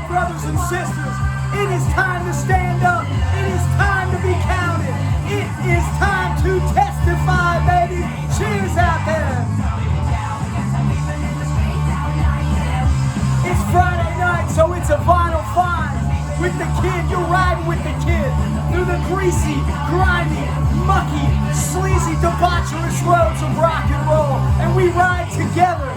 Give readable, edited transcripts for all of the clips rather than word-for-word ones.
Well, brothers and sisters, it is time to stand up. It is time to be counted. It is time to testify, baby. Cheers out there. It's Friday night, so it's a vinyl find. With the kid, you're riding with the kid through the greasy, grimy, mucky, sleazy, debaucherous roads of rock and roll. And we ride together.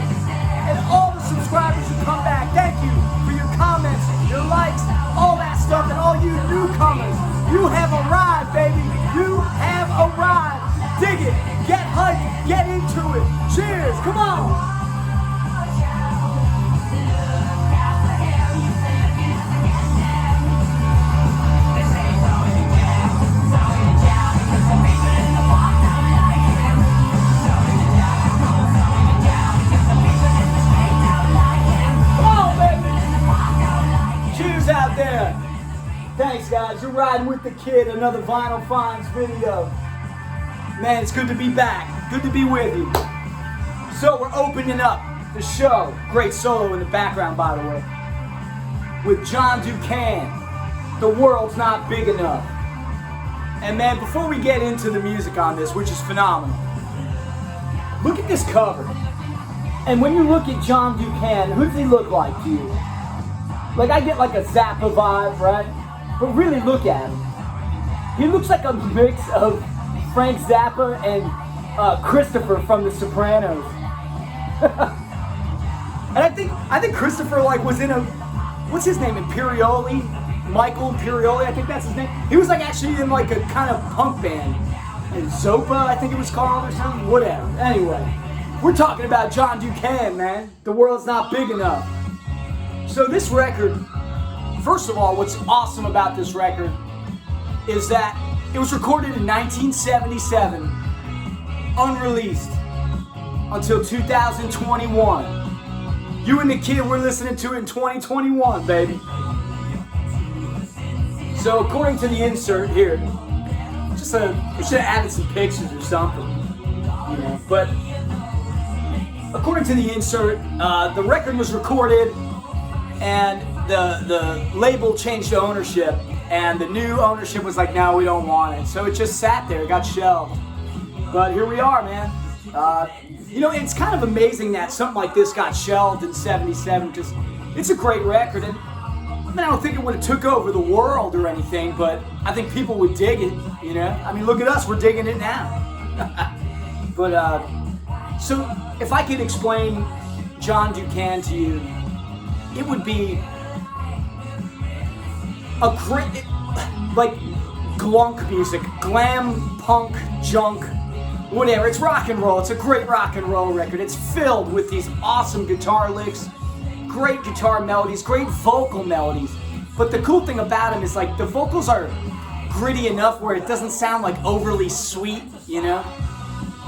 And all the subscribers who come back, thank you for your comments, your likes, all that stuff. And all you newcomers, you have arrived, baby. You have arrived. Dig it. Get hyped. Get into it. Cheers. Come on. Out there. Thanks, guys. You're riding with the kid. Another Vinyl Finds video. Man, it's good to be back. Good to be with you. So we're opening up the show. Great solo in the background, by the way. With John Ducan. The World's Not Big Enough. And man, before we get into the music on this, which is phenomenal, look at this cover. And when you look at John Ducan, who does he look like to you? Like, I get like a Zappa vibe, right? But really look at him. He looks like a mix of Frank Zappa and Christopher from The Sopranos. And I think Christopher like was in a, what's his name, Imperioli? Michael Imperioli, I think that's his name. He was like actually in like a kind of punk band. And Zopa, I think it was called or something, whatever. Anyway, we're talking about John Ducan, man. The World's Not Big Enough. So this record, first of all, what's awesome about this record is that it was recorded in 1977, unreleased until 2021. You and the kid were listening to it in 2021, baby. So according to the insert here, we should have added some pictures or something, you know. But according to the insert, the record was recorded and the label changed ownership, and the new ownership was like, no, we don't want it. So it just sat there, it got shelved. But here we are, man. You know, it's kind of amazing that something like this got shelved in 77, because it's a great record. And I don't think it would have took over the world or anything, but I think people would dig it, you know? I mean, look at us, we're digging it now. But, so if I could explain John Ducan to you, it would be a great, like, glunk music, glam, punk, junk, whatever. It's rock and roll. It's a great rock and roll record. It's filled with these awesome guitar licks, great guitar melodies, great vocal melodies. But the cool thing about them is, like, the vocals are gritty enough where it doesn't sound like overly sweet, you know?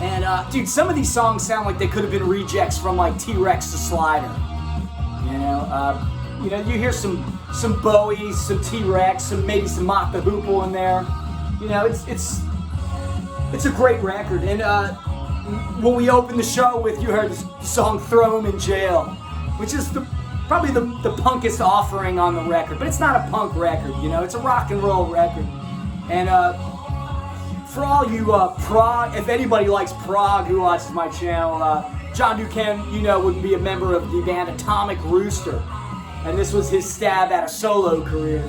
And dude, some of these songs sound like they could have been rejects from like T-Rex to Slider. You know, you hear some Bowie, some T-Rex, maybe some Mott the Hoople in there. You know, it's a great record. And when we opened the show with, you heard the song "Throw 'Em in Jail," which is probably the punkest offering on the record. But it's not a punk record, you know. It's a rock and roll record. And for all you prog, if anybody likes prog who watches my channel, John Ducan, you know, would be a member of the band Atomic Rooster, and this was his stab at a solo career.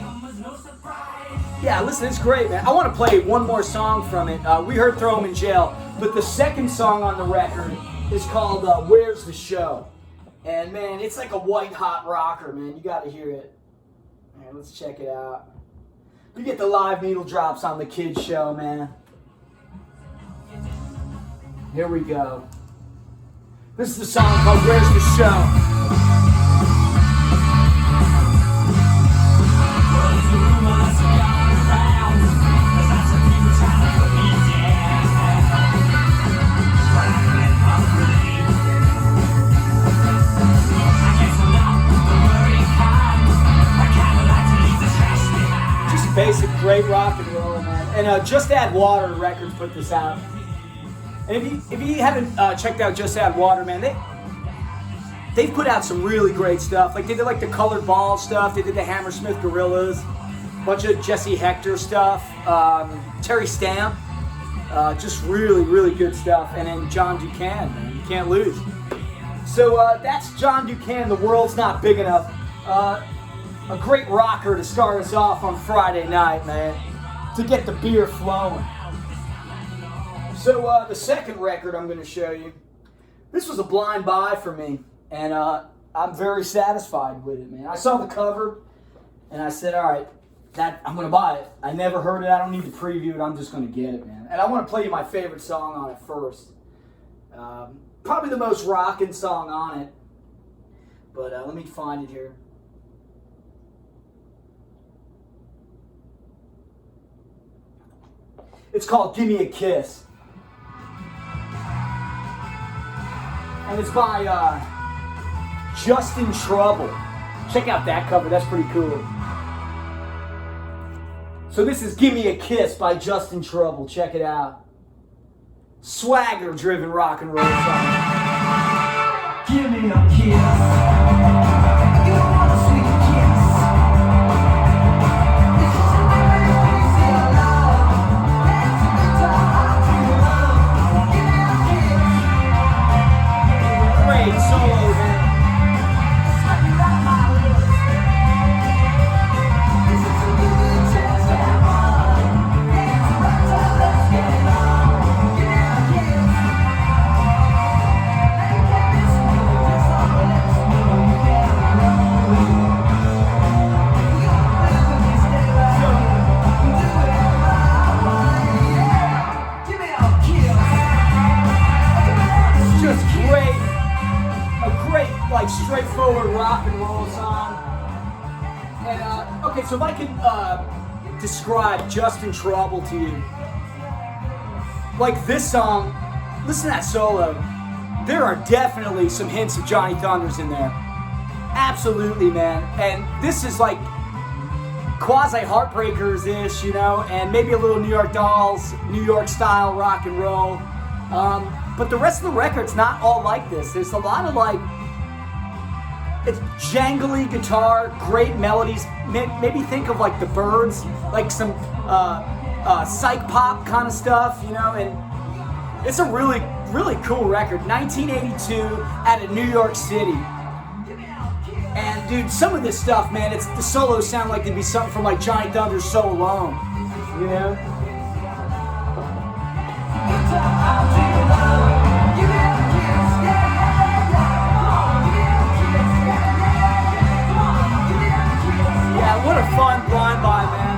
Yeah, listen, it's great, man. I want to play one more song from it. We heard "Throw 'Em in Jail," but the second song on the record is called "Where's the Show?" And man, it's like a white hot rocker, man. You got to hear it. Man, let's check it out. We get the live needle drops on the kids show, man. Here we go. This is the song called "Where's the Show?" Just basic, great rock and roll, man. And Just Add Water Records put this out. And if you haven't checked out Just Add Water, man, they've put out some really great stuff. Like they did like the Colored Ball stuff. They did the Hammersmith Gorillas, a bunch of Jesse Hector stuff, Terry Stamp, just really, really good stuff. And then John Ducan, man, you can't lose. So that's John Ducan, The World's Not Big Enough. A great rocker to start us off on Friday night, man, to get the beer flowing. So the second record I'm going to show you, this was a blind buy for me, and I'm very satisfied with it, man. I saw the cover, and I said, all right, I'm going to buy it. I never heard it. I don't need to preview it. I'm just going to get it, man. And I want to play you my favorite song on it first. Probably the most rockin' song on it, but let me find it here. It's called Give Me a Kiss. And it's by Justin Trouble. Check out that cover, that's pretty cool. So this is Give Me a Kiss by Justin Trouble. Check it out. Swagger-driven rock and roll song. Give me a kiss. You want a sweet kiss. Great solo, man. Like straightforward rock and roll song. And okay, so if I could describe Justin Trouble to you, like this song, listen to that solo. There are definitely some hints of Johnny Thunders in there. Absolutely, man. And this is like quasi Heartbreakers-ish, you know, and maybe a little New York Dolls, New York style rock and roll. But the rest of the record's not all like this. There's a lot of like, it's jangly guitar, great melodies. Maybe think of like the Byrds, like some psych pop kind of stuff, you know. And it's a really, really cool record. 1982 out of New York City. And dude, some of this stuff, man, the solos sound like they'd be something from like Johnny Thunders So Alone, you know. What a fun blind buy, man.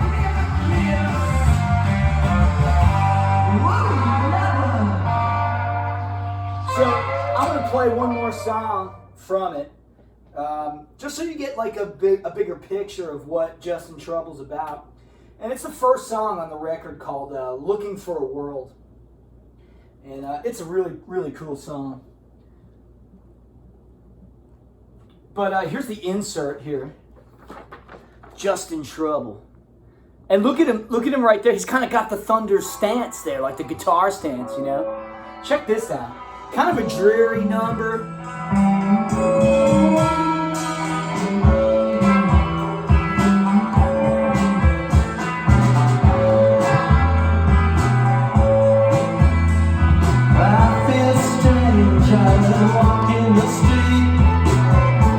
So, I'm going to play one more song from it, just so you get like a bigger picture of what Justin Trouble's about. And it's the first song on the record called Looking for a World. And it's a really, really cool song. But here's the insert here. Justin Trouble. And look at him right there. He's kind of got the Thunder stance there, like the guitar stance, you know. Check this out. Kind of a dreary number. I feel strange as I walk in the street.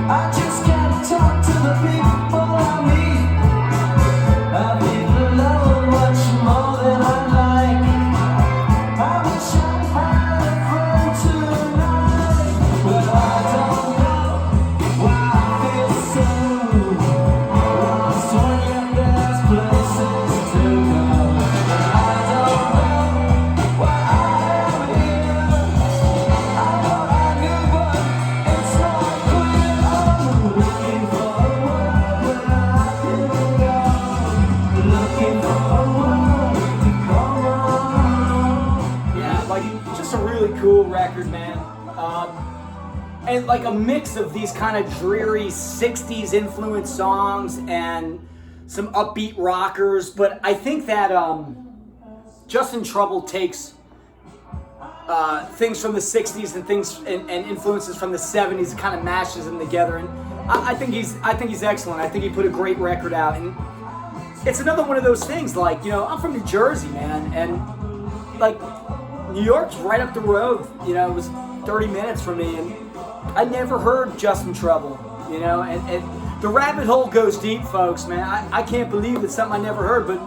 I just can't talk to the people I meet. I feel alone much more than I like. I wish I had a friend tonight, but I don't know why I feel so lost when there's places to go. I don't know why I am here. I thought I knew, but it's not clear. I'm looking for a world where I can go. Looking for a world to come on. Yeah, like just a really cool record, man. And like a mix of these kind of dreary 60s influenced songs and some upbeat rockers. But I think that Justin Trouble takes things from the 60s and things and influences from the 70s, kind of mashes them together. And I think he's excellent. I think he put a great record out. And it's another one of those things, like, you know, I'm from New Jersey, man, and like New York's right up the road. You know, it was 30 minutes from me, and I never heard Justin Trouble, you know, and the rabbit hole goes deep, folks, man. I can't believe it's something I never heard, but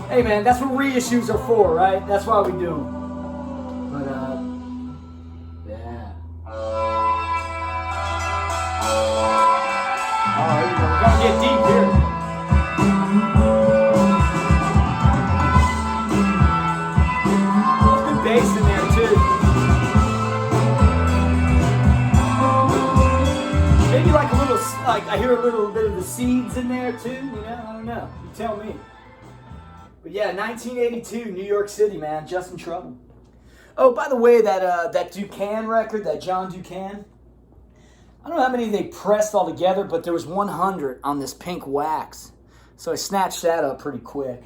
hey, man, that's what reissues are for, right? That's why we do them. But, yeah. Oh, here we go. We're gonna get deep here. There's good bass in there, too. Maybe like a little, like I hear a little bit of the Seeds in there, too, you know? I don't know. You tell me. But yeah, 1982, New York City, man. Justin Trouble. Oh, by the way, that Ducan record, that John Ducan, I don't know how many they pressed all together, but there was 100 on this pink wax. So I snatched that up pretty quick.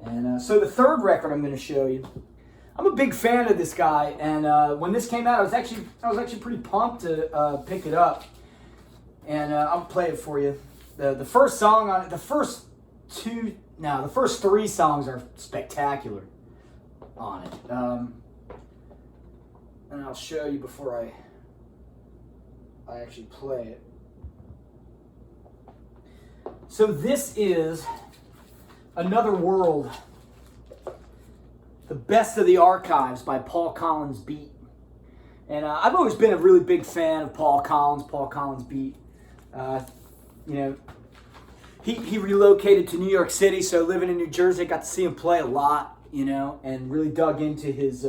And so the third record I'm going to show you, I'm a big fan of this guy. And when this came out, I was actually pretty pumped to pick it up. And I'll play it for you. The first song on it, the first three songs are spectacular on it. And I'll show you before I actually play it. So this is Another World, the best of the archives by Paul Collins Beat. And I've always been a really big fan of Paul Collins Beat. You know, he relocated to New York City, so living in New Jersey, I got to see him play a lot, you know, and really dug into his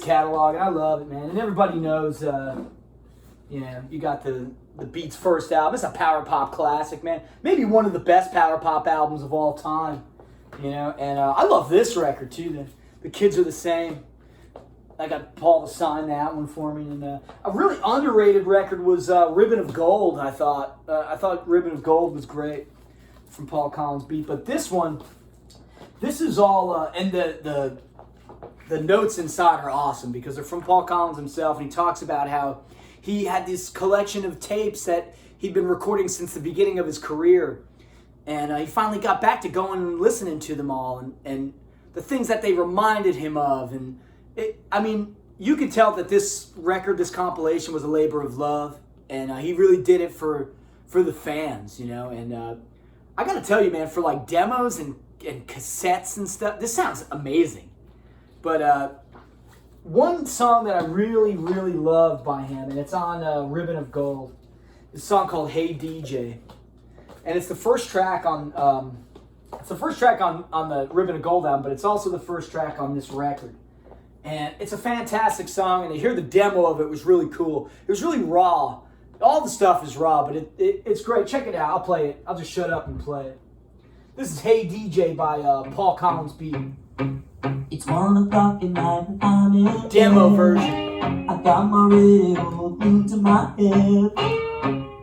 catalog, and I love it, man. And everybody knows, you know, you got the Beats' first album. It's a power pop classic, man. Maybe one of the best power pop albums of all time, you know. And I love this record too. The Kids Are the Same. I got Paul to sign that one for me. And a really underrated record was Ribbon of Gold. I thought Ribbon of Gold was great from Paul Collins Beat. But this one, this is all, and the notes inside are awesome because they're from Paul Collins himself, and he talks about how he had this collection of tapes that he'd been recording since the beginning of his career, and he finally got back to going and listening to them all, and the things that they reminded him of, and I mean, you could tell that this record, this compilation, was a labor of love, and he really did it for the fans, you know. And I gotta tell you, man, for like demos and cassettes and stuff, this sounds amazing. But one song that I really, really love by him, and it's on Ribbon of Gold, is a song called Hey DJ. And it's the first track on the Ribbon of Gold album, but it's also the first track on this record. And it's a fantastic song, and to hear the demo of it was really cool. It was really raw. All the stuff is raw, but it's great. Check it out. I'll play it. I'll just shut up and play it. This is Hey DJ by Paul Collins Beat. It's 1 o'clock at night and I'm in Demo bed. version. I got my radio glued to my head.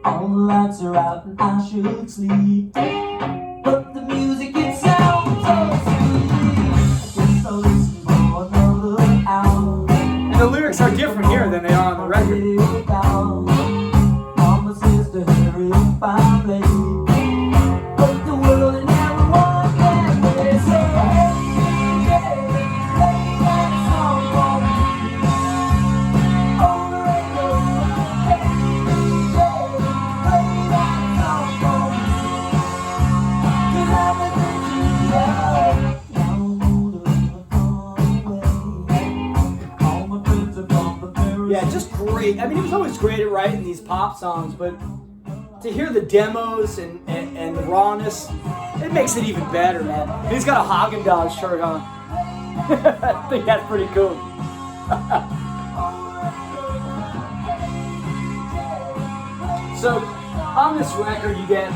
All the lights are out and I should sleep, but the music, it sounds so sweet. I guess I'll listen for another hour. And the lyrics are different here than they are on the record. Mama says to hurry up, I'm late, but the world and everyone can they say, hey, play that song for me. On the radio, hey, play that song for me. 'Cause I'm addicted to love. Now I'm older and I'm far away. All my friends are from the very Yeah, just great. I mean, he was always great at writing these pop songs, but to hear the demos and the rawness, it makes it even better, man. And he's got a Haagen-Dazs shirt on. I think that's pretty cool. So, on this record, you get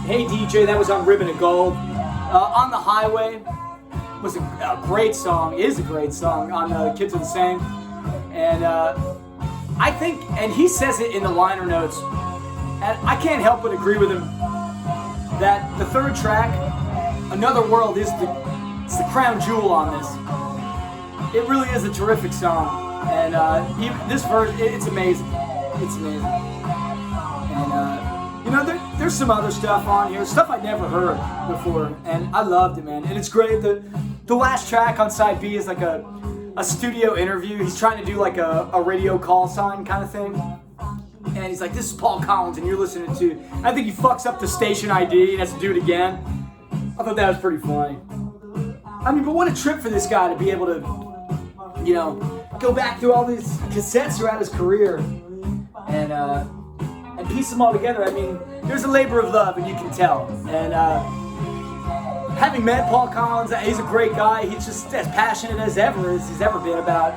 Hey DJ, that was on Ribbon of Gold. On the Highway was a great song, is a great song on Kids Are the Same. And I think, and he says it in the liner notes, and I can't help but agree with him, that the third track, Another World, it's the crown jewel on this. it really is a terrific song, and this version, it's amazing. It's amazing. And you know, there's some other stuff on here, stuff I'd never heard before, and I loved it, man. And it's great. The last track on side B is like a studio interview. He's trying to do like a radio call sign kind of thing. And he's like, this is Paul Collins, and you're listening to... I think he fucks up the station ID and has to do it again. I thought that was pretty funny. I mean, but what a trip for this guy to be able to, you know, go back through all these cassettes throughout his career and piece them all together. I mean, there's a labor of love, and you can tell. And having met Paul Collins, he's a great guy. He's just as passionate as he's ever been about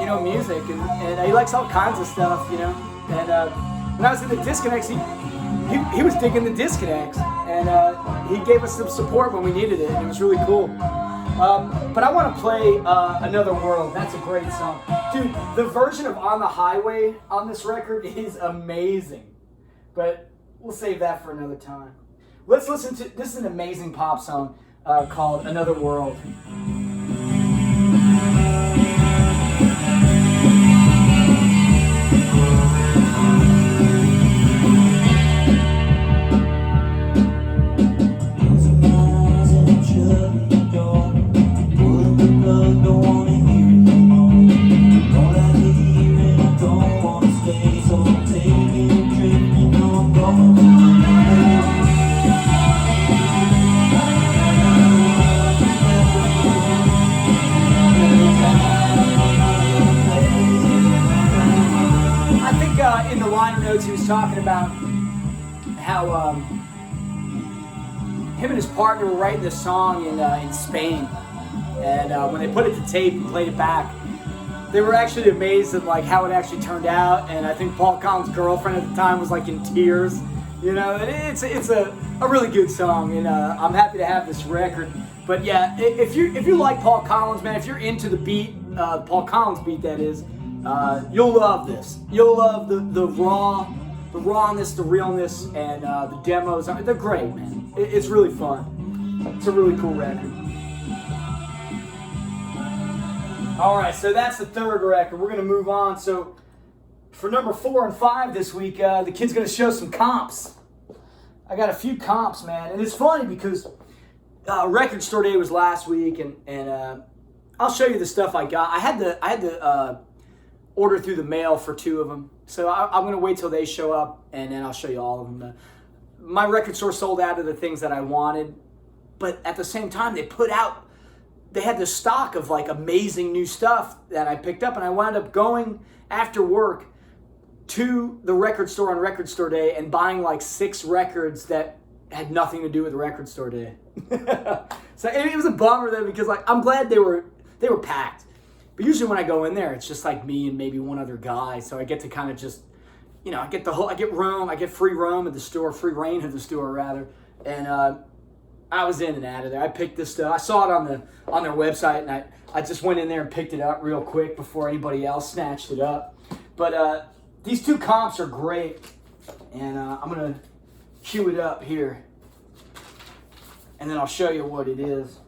you know, music, and he likes all kinds of stuff, you know. And when I was in the Disconnects, he was digging the Disconnects, and he gave us some support when we needed it, and it was really cool. But I want to play Another World. That's a great song. Dude, the version of On the Highway on this record is amazing. But we'll save that for another time. Let's listen to, this is an amazing pop song called Another World. In the liner notes, he was talking about how him and his partner were writing this song in Spain, and when they put it to tape and played it back, they were actually amazed at like how it actually turned out. And I think Paul Collins' girlfriend at the time was like in tears, you know. And it's a really good song, and I'm happy to have this record. But yeah, if you like Paul Collins, man, if you're into the beat, Paul Collins beat that is. You'll love this. You'll love the rawness, the realness, and the demos. They're great, man. It's really fun. It's a really cool record. All right, so that's the third record. We're gonna move on. So for number 4 and 5 this week, the kid's gonna show some comps. I got a few comps, man, and it's funny because Record Store Day was last week, and I'll show you the stuff I got. I had to order through the mail for 2 of them. So I'm going to wait till they show up, and then I'll show you all of them. My record store sold out of the things that I wanted, but at the same time, they had this stock of like amazing new stuff that I picked up, and I wound up going after work to the record store on Record Store Day and buying like 6 records that had nothing to do with Record Store Day. So it was a bummer though, because like I'm glad they were packed. But usually when I go in there, it's just like me and maybe one other guy. So I get to kind of just, you know, I get free roam at the store, free reign at the store rather. And I was in and out of there. I picked this stuff. I saw it on their website, and I just went in there and picked it up real quick before anybody else snatched it up. But these 2 comps are great, and I'm gonna cue it up here, and then I'll show you what it is.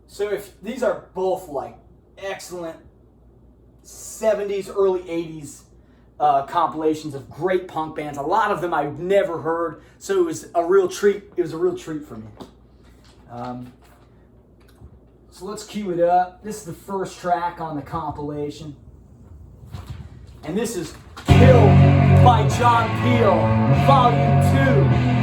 So if these are both like excellent 70s, early 80s compilations of great punk bands. A lot of them I've never heard, so it was a real treat. It was a real treat for me. So let's cue it up. This is the first track on the compilation, and this is "Kill" by John Peel, Volume 2.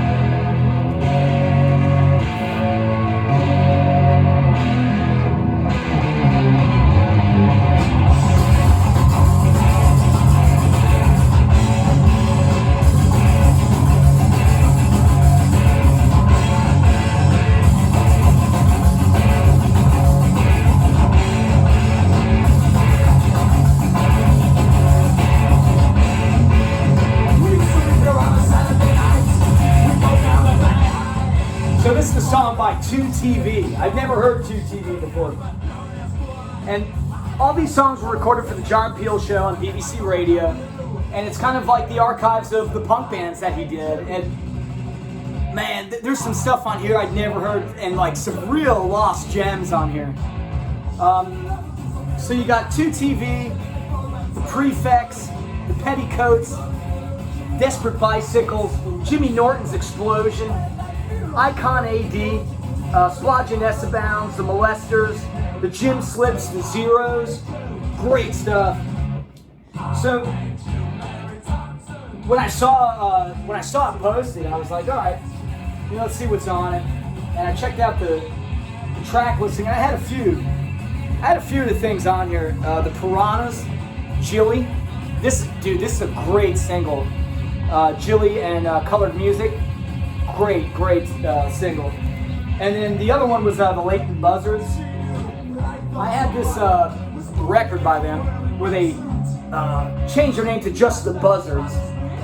So this is a song by 2TV. I've never heard 2TV before. And all these songs were recorded for the John Peel Show on BBC Radio. And it's kind of like the archives of the punk bands that he did. And Man, there's some stuff on here I'd never heard, and like some real lost gems on here. So you got 2TV, the Prefects, the Petticoats, Desperate Bicycles, Jimmy Norton's Explosion, Icon AD, Splodgenessa Bounds, the Molesters, the Jim Slips, the Zeros. Great stuff. So when I saw it posted, I was like, all right, let's see what's on it. And I checked out the track listing. I had a few of the things on here. The Piranhas, Jilly. This is a great single. Jilly and Colored Music. Great single. And then the other one was the Latent Buzzards. I had this record by them where they changed their name to just the Buzzards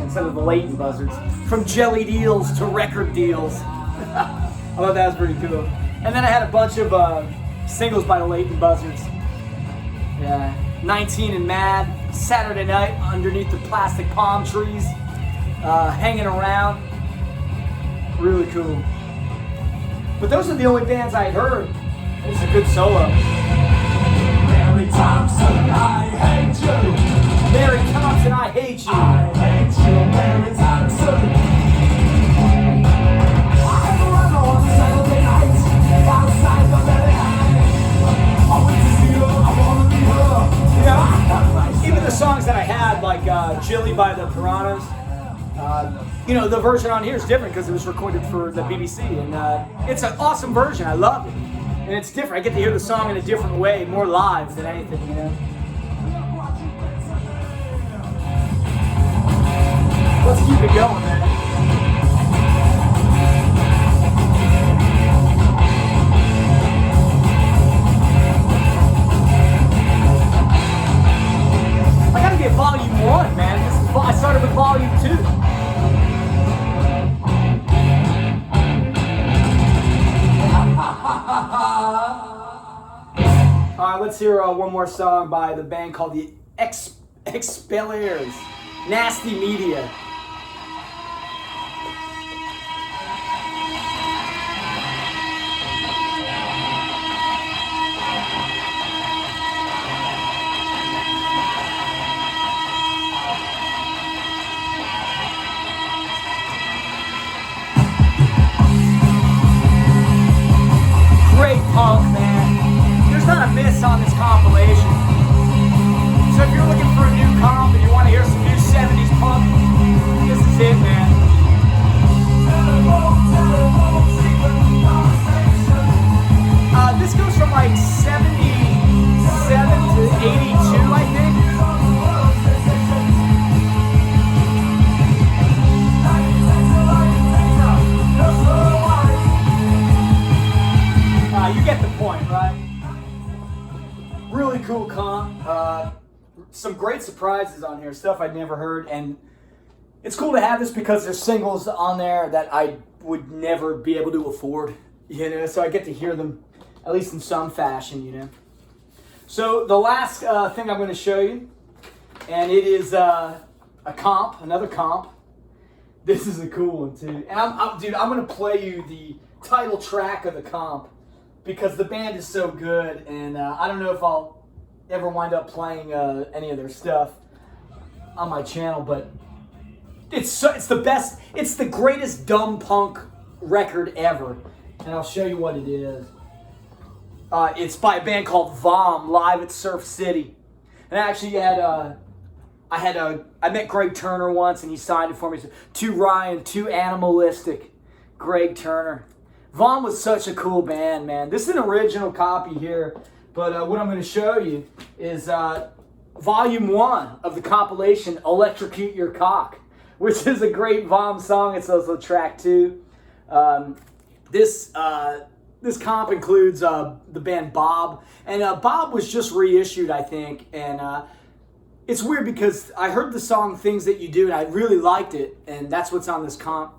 instead of the Latent Buzzards. From jelly deals to record deals. I thought that was pretty cool. And then I had a bunch of singles by the Latent Buzzards. Yeah, 19 and Mad, Saturday Night Underneath the Plastic Palm Trees, Hanging Around. Really cool. But those are the only bands I had heard. It's a good solo. Mary Thompson, I hate you. Mary Thompson, I hate you. I hate you, Mary Thompson. I run on Saturday nights outside the very high. I went to see her, I wanna be her. Even the songs that I had, like Jilly by the Piranhas, the version on here is different because it was recorded for the BBC, and it's an awesome version. I love it, and it's different. I get to hear the song in a different way, more live than anything, Let's keep it going, man. I gotta get volume 1, man. I started with volume 2. Alright, let's hear one more song by the band called the Expellers. Nasty Media. Great punk, man. There's not a miss on this compilation. So if you're looking for a new comp and you want to hear some new 70s punk, this is it, man. This goes from like 77 to 82, I think. You get the point, right? Really cool comp. Some great surprises on here, stuff I'd never heard, and it's cool to have this because there's singles on there that I would never be able to afford, so I get to hear them at least in some fashion, So the last thing I'm going to show you, and it is a comp, another comp. This is a cool one too, and I'm going to play you the title track of the comp because the band is so good, and I don't know if I'll ever wind up playing any of their stuff on my channel, but it's the best, it's the greatest dumb punk record ever, and I'll show you what it is. It's by a band called Vom, live at Surf City, and actually I met Greg Turner once, and he signed it for me. Too Ryan, Too Animalistic, Greg Turner. Vom was such a cool band, man. This is an original copy here, but what I'm going to show you is Volume 1 of the compilation Electrocute Your Cock, which is a great Vom song. It's also track 2. This comp includes the band Bob, and Bob was just reissued, I think, and it's weird because I heard the song Things That You Do, and I really liked it, and that's what's on this comp.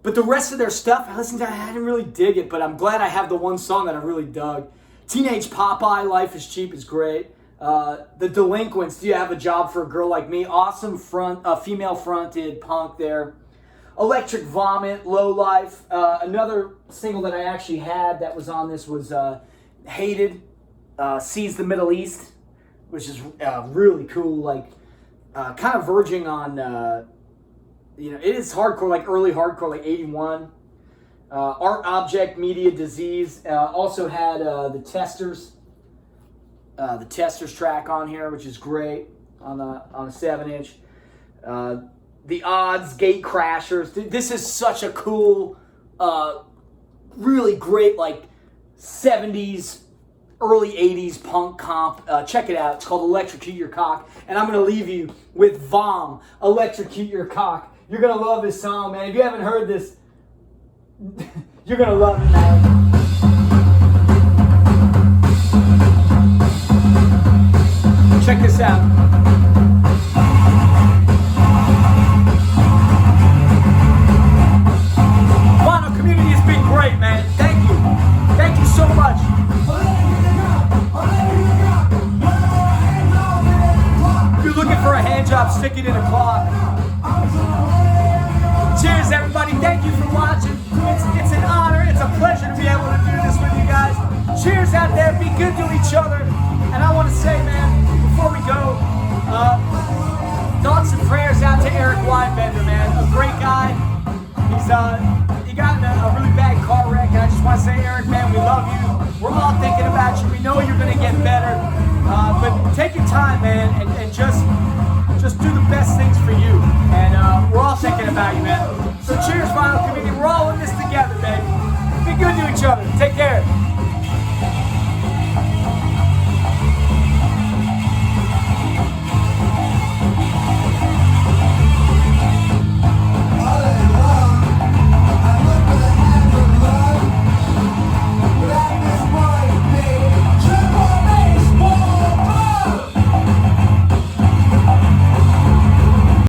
But the rest of their stuff, I didn't really dig it, but I'm glad I have the one song that I really dug. Teenage Popeye, Life is Cheap is great. The Delinquents, Do You Have a Job for a Girl Like Me? Awesome female-fronted punk there. Electric Vomit, Low Life. Another single that I actually had that was on this was Hated, Sees the Middle East, which is really cool, like kind of verging on, it is hardcore, like early hardcore, like 81. Art Object, Media Disease. Also had the Testers track on here, which is great on a 7-inch. The Odds, Gate Crashers. This is such a cool, really great, like 70s, early 80s punk comp. Check it out. It's called Electrocute Your Cock. And I'm going to leave you with Vom, Electrocute Your Cock. You're going to love this song, man. If you haven't heard this, you're going to love it, man. Check this out. Great, man. Thank you. Thank you so much. If you're looking for a hand job, stick it in a clock. Cheers, everybody. Thank you for watching. It's an honor. It's a pleasure to be able to do this with you guys. Cheers out there. Be good to each other. And I want to say, man, before we go, thoughts and prayers out to Eric Weinbender, man. A great guy. He got in a really bad car wreck, and I just want to say, Eric, man, we love you. We're all thinking about you. We know you're going to get better. But take your time, man, and just do the best things for you. And we're all thinking about you, man. So cheers, Vinyl Community. We're all in this together, baby. Be good to each other. Take